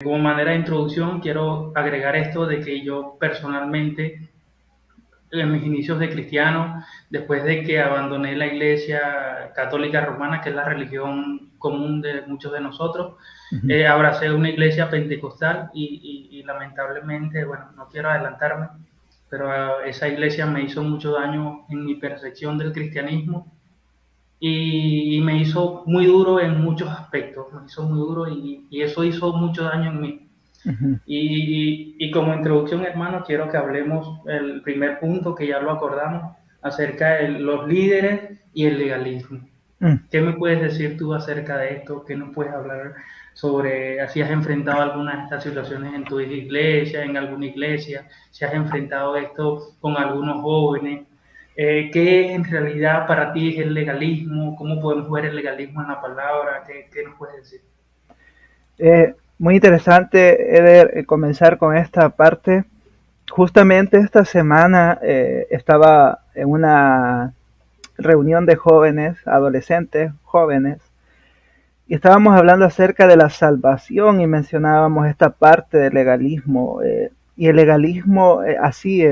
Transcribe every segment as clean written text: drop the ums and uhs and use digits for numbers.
Como manera de introducción, quiero agregar esto de que yo personalmente, en mis inicios de cristiano, después de que abandoné la Iglesia Católica Romana, que es la religión común de muchos de nosotros, Ujú. abracé una iglesia pentecostal y lamentablemente, bueno, no quiero adelantarme, pero esa iglesia me hizo mucho daño en mi percepción del cristianismo y me hizo muy duro en muchos aspectos, me hizo muy duro y eso hizo mucho daño en mí. Ujú. Y como introducción, hermano, quiero que hablemos el primer punto que ya lo acordamos acerca de los líderes y el legalismo. Mm. ¿Qué me puedes decir tú acerca de esto? ¿Qué nos puedes hablar sobre si has enfrentado algunas de estas situaciones en tu iglesia, en alguna iglesia? Si has enfrentado esto con algunos jóvenes. ¿Qué en realidad para ti es el legalismo? ¿Cómo podemos ver el legalismo en la palabra? ¿Qué nos puedes decir? Muy interesante, Eder, comenzar con esta parte. Justamente esta semana estaba en una reunión de jóvenes, adolescentes, jóvenes, y estábamos hablando acerca de la salvación y mencionábamos esta parte del legalismo. Y el legalismo así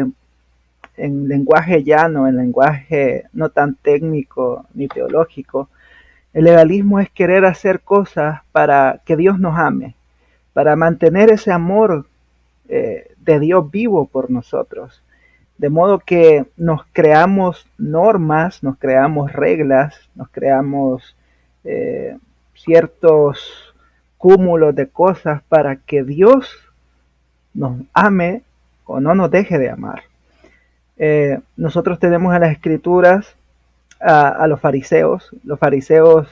en lenguaje llano, en lenguaje no tan técnico ni teológico, el legalismo es querer hacer cosas para que Dios nos ame, para mantener ese amor de Dios vivo por nosotros. De modo que nos creamos normas, nos creamos reglas, nos creamos eh, ciertos cúmulos de cosas para que Dios nos ame o no nos deje de amar. Nosotros tenemos en las escrituras a los fariseos. Los fariseos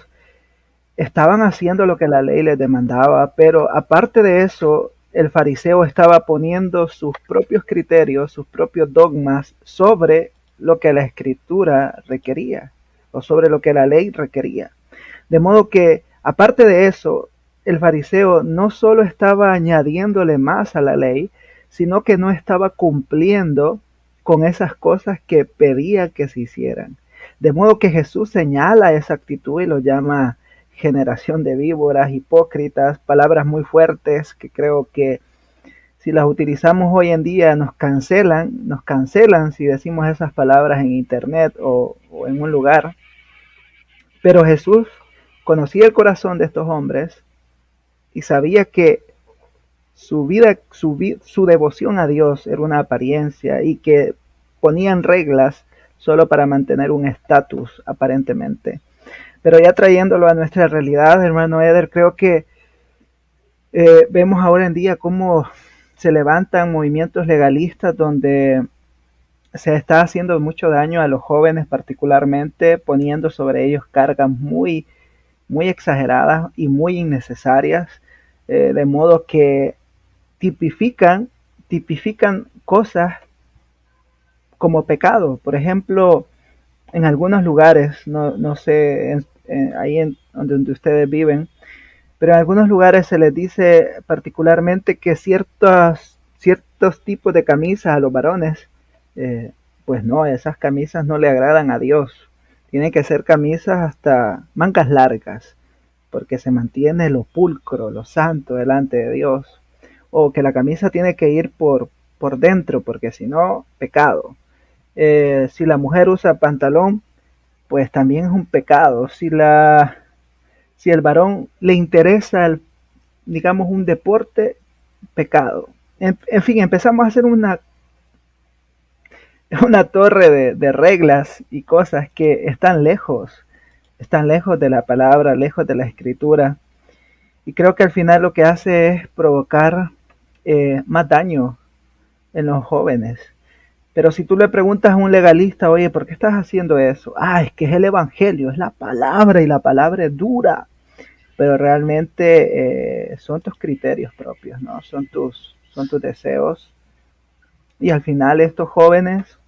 estaban haciendo lo que la ley les demandaba, pero aparte de eso, el fariseo estaba poniendo sus propios criterios, sus propios dogmas sobre lo que la escritura requería o sobre lo que la ley requería. De modo que, aparte de eso, el fariseo no solo estaba añadiéndole más a la ley, sino que no estaba cumpliendo con esas cosas que pedía que se hicieran. De modo que Jesús señala esa actitud y lo llama generación de víboras, hipócritas, palabras muy fuertes que creo que si las utilizamos hoy en día nos cancelan si decimos esas palabras en internet o en un lugar. Pero Jesús conocía el corazón de estos hombres y sabía que su vida, su devoción a Dios era una apariencia y que ponían reglas solo para mantener un estatus aparentemente. Pero ya trayéndolo a nuestra realidad, hermano Eder, creo que vemos ahora en día cómo se levantan movimientos legalistas donde se está haciendo mucho daño a los jóvenes particularmente, poniendo sobre ellos cargas muy exageradas y muy innecesarias, de modo que tipifican, tipifican cosas como pecado. Por ejemplo, en algunos lugares, no sé, ahí en donde ustedes viven, pero en algunos lugares se les dice particularmente que ciertos tipos de camisas a los varones, eh, pues no, esas camisas no le agradan a Dios. Tienen que ser camisas hasta mangas largas, porque se mantiene lo pulcro, lo santo delante de Dios. O que la camisa tiene que ir por dentro, porque si no, pecado. Si la mujer usa pantalón, pues también es un pecado. Si el varón le interesa, digamos, un deporte, pecado. En fin, empezamos a hacer una torre de reglas y cosas que están lejos de la palabra, lejos de la escritura. Y creo que al final lo que hace es provocar más daño en los jóvenes. Pero si tú le preguntas a un legalista, oye, ¿por qué estás haciendo eso? Ah, es que es el evangelio, es la palabra y la palabra es dura. Pero realmente son tus criterios propios, ¿no? Son tus deseos. Y al final estos jóvenes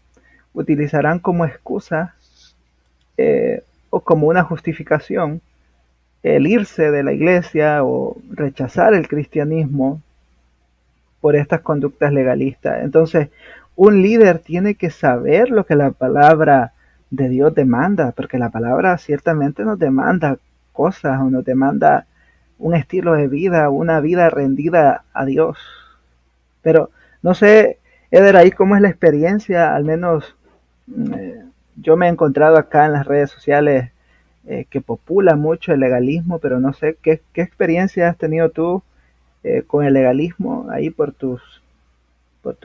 utilizarán como excusa o como una justificación el irse de la iglesia o rechazar el cristianismo por estas conductas legalistas. Entonces, un líder tiene que saber lo que la palabra de Dios demanda, porque la palabra ciertamente nos demanda cosas o nos demanda un estilo de vida, una vida rendida a Dios. Pero no sé, Eder, ahí cómo es la experiencia, al menos eh, yo me he encontrado acá en las redes sociales que popula mucho el legalismo, pero no sé qué experiencia has tenido tú con el legalismo ahí por tus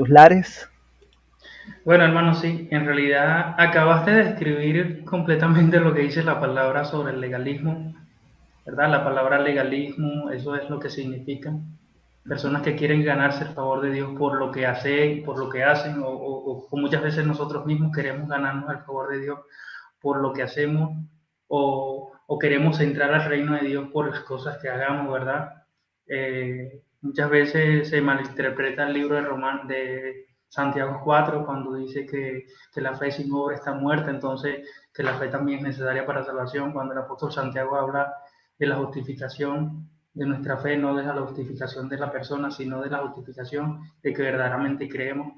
lares. Bueno, hermano, sí, en realidad acabaste de describir completamente lo que dice la palabra sobre el legalismo, ¿verdad? La palabra legalismo, eso es lo que significa. Personas que quieren ganarse el favor de Dios por lo que hacen, por lo que hacen, o muchas veces nosotros mismos queremos ganarnos el favor de Dios por lo que hacemos, o queremos entrar al reino de Dios por las cosas que hagamos, ¿verdad? Muchas veces se malinterpreta el libro de Santiago 4 cuando dice que la fe sin obra está muerta, entonces que la fe también es necesaria para salvación, cuando el apóstol Santiago habla de la justificación de nuestra fe, no de la justificación de la persona, sino de la justificación de que verdaderamente creemos.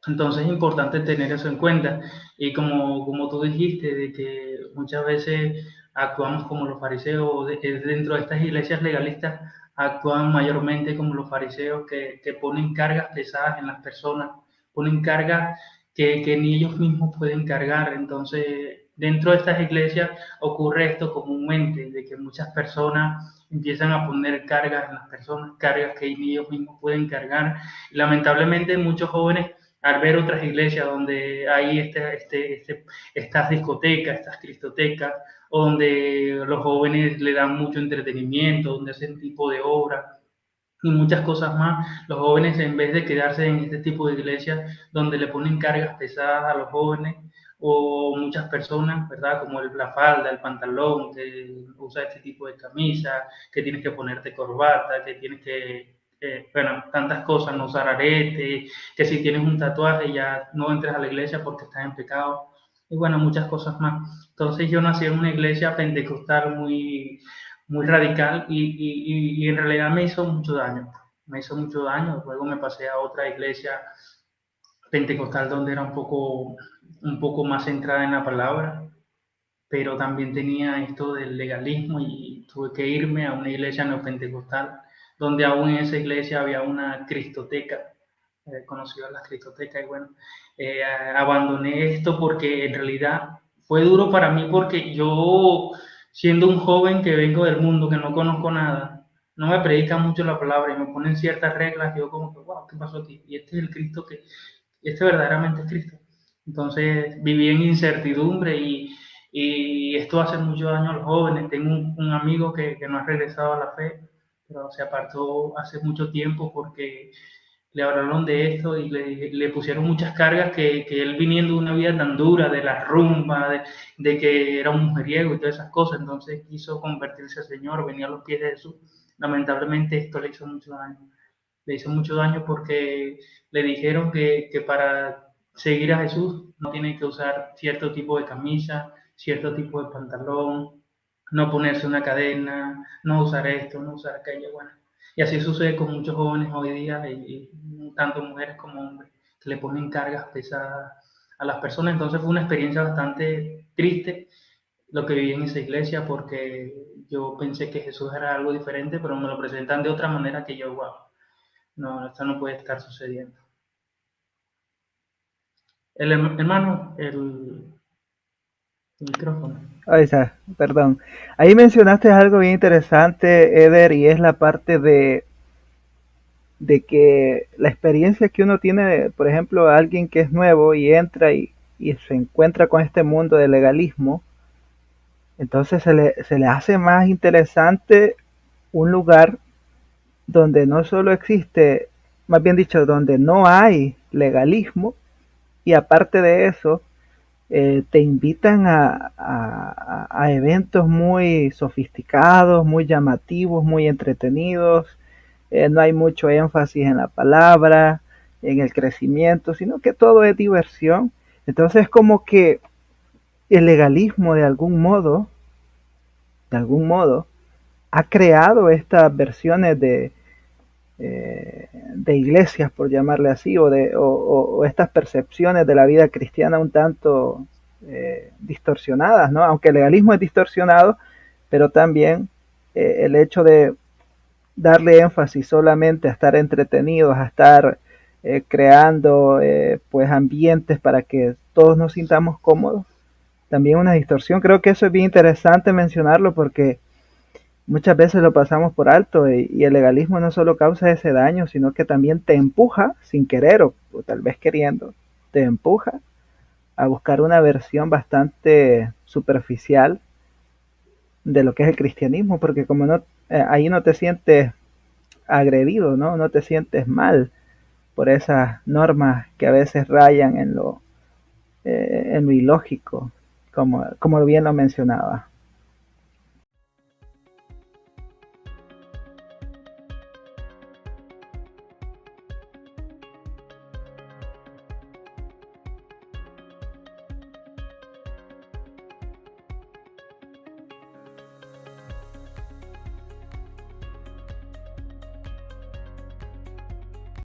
Entonces es importante tener eso en cuenta. Y como tú dijiste, de que muchas veces actuamos como los fariseos, dentro de estas iglesias legalistas actúan mayormente como los fariseos que ponen cargas pesadas en las personas, ponen cargas que ni ellos mismos pueden cargar. Entonces, dentro de estas iglesias ocurre esto comúnmente, de que muchas personas empiezan a poner cargas en las personas, cargas que ni ellos mismos pueden cargar. Y lamentablemente muchos jóvenes al ver otras iglesias donde hay estas discotecas, estas cristotecas, donde los jóvenes le dan mucho entretenimiento, donde hacen tipo de obras y muchas cosas más, los jóvenes en vez de quedarse en este tipo de iglesias donde le ponen cargas pesadas a los jóvenes o muchas personas, ¿verdad? Como la falda, el pantalón, que usa este tipo de camisa, que tienes que ponerte corbata, que tienes que bueno, tantas cosas, no usar arete, que si tienes un tatuaje ya no entres a la iglesia porque estás en pecado, y bueno, muchas cosas más. Entonces yo nací en una iglesia pentecostal muy radical y en realidad me hizo mucho daño. Me hizo mucho daño. Luego me pasé a otra iglesia pentecostal donde era un poco más centrada en la palabra, pero también tenía esto del legalismo y tuve que irme a una iglesia neopentecostal, donde aún en esa iglesia había una cristoteca, conocido las cristotecas, y bueno, abandoné esto porque en realidad fue duro para mí porque yo, siendo un joven que vengo del mundo, que no conozco nada, no me predica mucho la palabra y me ponen ciertas reglas, yo como que, wow, ¿qué pasó aquí? Y este es el Cristo este verdaderamente es Cristo. Entonces viví en incertidumbre y esto hace mucho daño a los jóvenes. Tengo un amigo que no ha regresado a la fe, pero se apartó hace mucho tiempo porque le hablaron de esto y le pusieron muchas cargas que él viniendo de una vida tan dura, de la rumba, de que era un mujeriego y todas esas cosas, entonces quiso convertirse al Señor, venía a los pies de Jesús. Lamentablemente esto le hizo mucho daño. Le hizo mucho daño porque le dijeron que para seguir a Jesús no tiene que usar cierto tipo de camisa, cierto tipo de pantalón, no ponerse una cadena, no usar esto, no usar aquello. Bueno, y así sucede con muchos jóvenes hoy día, y tanto mujeres como hombres, que le ponen cargas pesadas a las personas. Entonces fue una experiencia bastante triste lo que viví en esa iglesia porque yo pensé que Jesús era algo diferente, pero me lo presentan de otra manera que yo, wow, no, esto no puede estar sucediendo. Hermano, el micrófono. Ay, perdón. Ahí mencionaste algo bien interesante, Eder, y es la parte de que la experiencia que uno tiene, por ejemplo, alguien que es nuevo y entra y se encuentra con este mundo del legalismo, entonces se le hace más interesante un lugar donde no solo existe, más bien dicho, donde no hay legalismo, y aparte de eso, te invitan a eventos muy sofisticados, muy llamativos, muy entretenidos. No hay mucho énfasis en la palabra, en el crecimiento, sino que todo es diversión. Entonces como que el legalismo de algún modo, ha creado estas versiones de iglesias, por llamarle así, o estas percepciones de la vida cristiana un tanto distorsionadas, ¿no? Aunque el legalismo es distorsionado, pero también el hecho darle énfasis solamente a estar entretenidos, a estar creando pues ambientes para que todos nos sintamos cómodos, también una distorsión. Creo que eso es bien interesante mencionarlo porque muchas veces lo pasamos por alto y el legalismo no solo causa ese daño, sino que también te empuja sin querer o tal vez queriendo, te empuja a buscar una versión bastante superficial de lo que es el cristianismo, porque como no, ahí no te sientes agredido, ¿no? No te sientes mal por esas normas que a veces rayan en lo ilógico, como bien lo mencionaba.